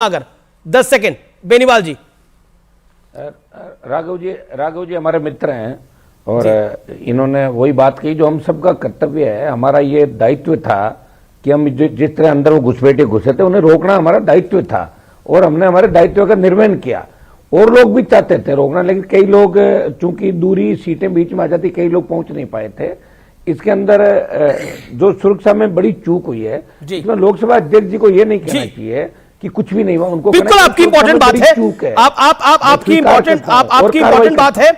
अगर 10 सेकंड बेनीवाल जी। राघव जी हमारे मित्र हैं और इन्होंने वही बात कही जो हम सबका कर्तव्य है। हमारा ये दायित्व था कि हम जिस तरह अंदर वो घुसपैठे घुसे थे उन्हें रोकना हमारा दायित्व था और हमने हमारे दायित्व का निर्वहन किया। और लोग भी चाहते थे रोकना, लेकिन कई लोग चूंकि दूरी सीटें बीच में आ जाती, कई लोग पहुंच नहीं पाए थे। इसके अंदर जो सुरक्षा में बड़ी चूक हुई है, इसमें लोकसभा अध्यक्ष जी को ये नहीं कहना चाहिए कि कुछ भी नहीं हुआ। उनको बिल्कुल आपकी इंपॉर्टेंट बात है, आपकी इंपॉर्टेंट बात है।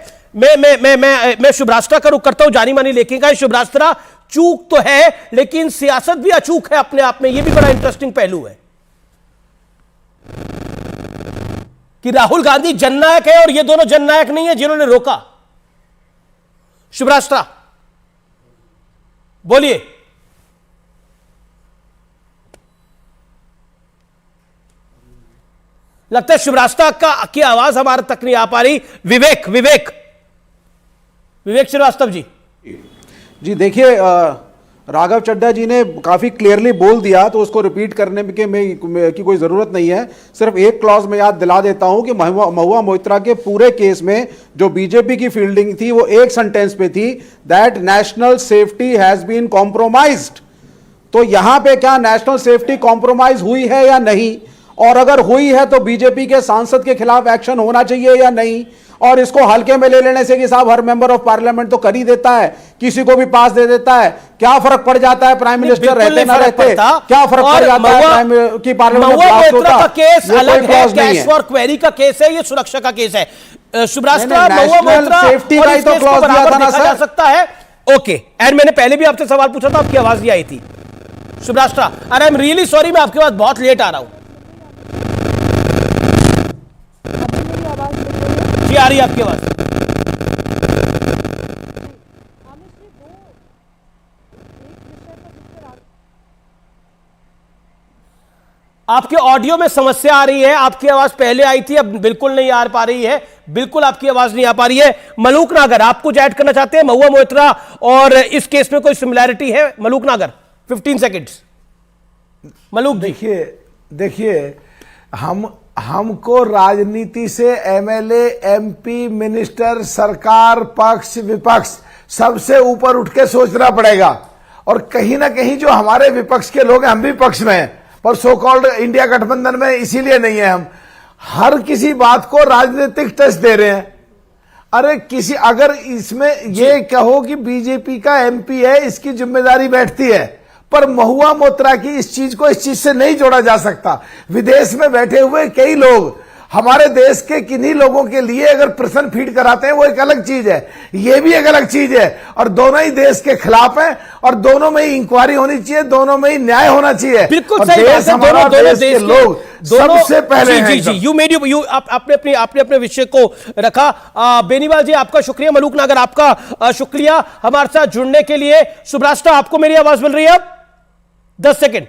मैं शुभराष्ट्रा का रुख करता हूं, जानी मानी लेखिका शुभराष्ट्रा। चूक तो है लेकिन सियासत भी अचूक है अपने आप में, यह भी बड़ा इंटरेस्टिंग पहलू है कि राहुल गांधी जननायक है और ये दोनों जननायक नहीं है जिन्होंने रोका। शुभराष्ट्रा बोलिए। लगता है शुभराष्ट्रा की आवाज हमारे तक नहीं आ पा रही। विवेक श्रीवास्तव जी देखिए, राघव चड्ढा जी ने काफ़ी क्लियरली बोल दिया तो उसको रिपीट करने की कोई ज़रूरत नहीं है। सिर्फ एक क्लॉज में याद दिला देता हूं कि महुआ मोइत्रा के पूरे केस में जो बीजेपी की फील्डिंग थी वो एक सेंटेंस पे थी, that national safety has been compromised. तो यहां पे क्या नेशनल सेफ्टी कॉम्प्रोमाइज हुई है या नहीं, और अगर हुई है तो बीजेपी के सांसद के खिलाफ एक्शन होना चाहिए या नहीं। और इसको हल्के में ले लेने से कि साहब हर मेंबर ऑफ पार्लियामेंट तो कर ही देता है, किसी को भी पास दे देता है, क्या फर्क पड़ जाता है प्राइम मिनिस्टर रहते ना रहते, क्या फर्क पड़ जाता है कि पार्लियामेंट ब्लास्ट होता का केस अलग है, कैश फॉर क्वेरी का केस है, ये सुरक्षा का केस है। शुभराष्ट्रा महुआ मोइत्रा सेफ्टी का ही तो क्लॉज दिया था ना सर, सकता है। ओके, एंड मैंने पहले भी आपसे सवाल पूछा था, आपकी आवाज नहीं आई थी शुभराष्ट्रा। आई एम रियली सॉरी, मैं आपके पास बहुत लेट आ रहा हूं। जी आ रही है आपकी आवाज। आपके ऑडियो में समस्या आ रही है, आपकी आवाज पहले आई थी, अब बिल्कुल नहीं आ पा रही है, बिल्कुल आपकी आवाज नहीं आ पा रही है। मलूक नागर आप कुछ ऐड करना चाहते हैं महुआ मोइत्रा और इस केस में कोई सिमिलैरिटी है? मलूक नागर 15 सेकंड्स। मलूक देखिए हमको राजनीति से एमएलए, एमपी, मिनिस्टर, सरकार, पक्ष, विपक्ष सबसे ऊपर उठ के सोचना पड़ेगा। और कहीं ना कहीं जो हमारे विपक्ष के लोग हैं, हम भी पक्ष में हैं पर सो कॉल्ड इंडिया गठबंधन में इसीलिए नहीं है। हम हर किसी बात को राजनीतिक टच दे रहे हैं। अरे अगर इसमें ये कहो कि बीजेपी का एमपी है, इसकी जिम्मेदारी बैठती है, पर महुआ मोइत्रा की इस चीज से नहीं जोड़ा जा सकता। विदेश में बैठे हुए कई लोग हमारे देश के किन्हीं लोगों के लिए अगर प्रश्न फीड कराते हैं वो एक अलग चीज है, ये भी एक अलग चीज है। और दोनों ही देश के खिलाफ हैं और दोनों में ही इंक्वायरी होनी चाहिए, दोनों में ही न्याय होना चाहिए। बिल्कुल सही बात है, दोनों देश के लोग सबसे पहले जी आपने अपने विषय को रखा। बेनीवाल जी आपका शुक्रिया, मलूक नागर आपका शुक्रिया हमारे साथ जुड़ने के लिए। शुभराष्ट्रा आपको मेरी आवाज मिल रही है? अब 10 सेकंड।